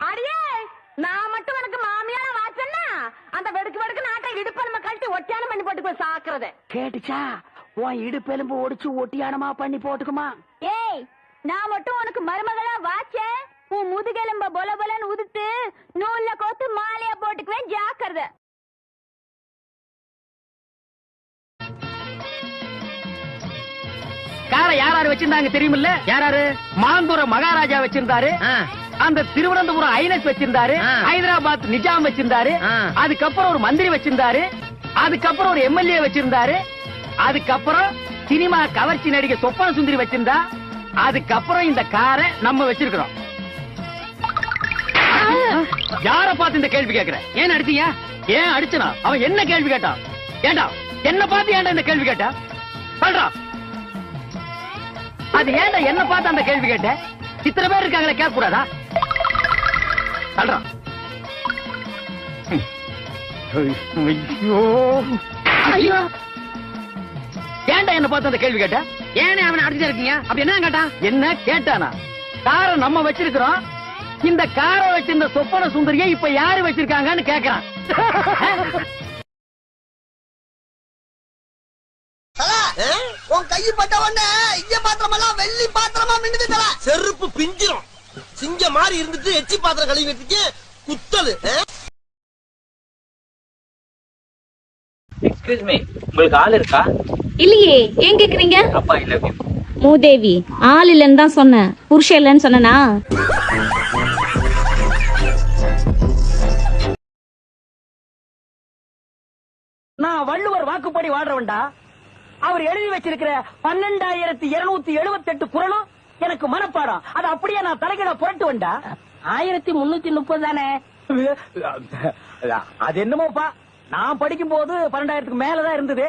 அடியே, நான் மட்டும் உனக்கு மாமியார வாச்சன்னா அந்த வெடுக்கு நாட்டை இடுப்ப நம்ம கழட்டி ஒட்டியானம் பண்ணி போட்டுக்கோ சாக்குறத. கேட்டுச்சா? உன் இடுப்பெலும்பு ஒடிச்சு ஒட்டியானமா பண்ணி போட்டுக்குமா? ஏய், நான் மட்டும் உனக்கு மருமகளா வாச்சேன், உன் முதுகெலும்ப பொல பொலன்னு உதுத்து நூல்ல கோத்து மாலையா போட்டுக்குவேன், ஜாக்கிரதை. காரை யாராரு வச்சிருந்தாங்க தெரியுமில்ல? யாராரு? மாந்தூர மகாராஜா வச்சிருந்தாரு, அந்த திருவனந்தபுரம் ஐனஸ் வச்சிருந்தாரு, ஹைதராபாத் நிஜாம் வச்சிருந்தாரு, அதுக்கப்புறம் ஒரு மந்திரி வச்சிருந்தாரு, அதுக்கப்புறம் ஒரு எம்எல்ஏ வச்சிருந்தாரு, அதுக்கப்புறம் சினிமா கவர்ச்சி நடிகை சொப்பன சுந்தரி வச்சிருந்தா, அதுக்கப்புறம் இந்த காரை நம்ம வச்சிருக்கிறோம். யார பார்த்து இந்த கேள்வி கேட்கிற? ஏன் அடிச்சீங்க? ஏன் அடிச்சனா? அவன் என்ன கேள்வி கேட்டான்? ஏண்டா என்ன பார்த்து ஏன்டா இந்த கேள்வி கேட்டா? சொல்றா. அது ஏன்டா என்ன பார்த்து அந்த கேள்வி கேட்ட? இத்தனை பேர் இருக்காங்களே, கேட்க கூடாதா? சொல்றா. ஐயோ, ஏன்டா என்ன பார்த்து அந்த கேள்வி கேட்ட? ஏனே அவனை அடிச்சு இருக்கீங்க? அப்படி என்ன கேட்டான்? என்ன கேட்டானா? காரை நம்ம வச்சிருக்கிறோம், இந்த காரை வச்சிருந்த சொப்பன சுந்தரியை இப்ப யாரு வச்சிருக்காங்கன்னு கேக்குறான். உன் கை பட்ட உடனே இங்க பாத்திரமெல்லாம் வெள்ளி பாத்திரமா மின்னுது தல. செருப்பு பிஞ்சிரும். சிங்க மாதிரி இருந்துட்டு எச்சி பாத்திரம் கழுவி வச்சுக்கு குத்தலு. எக்ஸ்கியூஸ் மீ, உங்களுக்கு ஆள் இருக்கா? இல்லையே, ஏன் கேக்குறீங்க? அப்பா இல்ல மூதேவி, ஆள் இல்லன்னு தான் சொன்னேன், புருஷன் இல்லன்னு சொன்னா? நான் வள்ளுவர் வாக்குப்படி வாழ்றவன்டா. அவர் எழுதி வச்சிருக்கிற 12,278 குறளும் எனக்கு மனப்பாடம். அது அப்படியே நான் தலைகீழ புரட்டு வந்தா 1330 தானே. அது என்னமோப்பா, நான் படிக்கும் போது 12,000க்கு மேலதான் இருந்தது.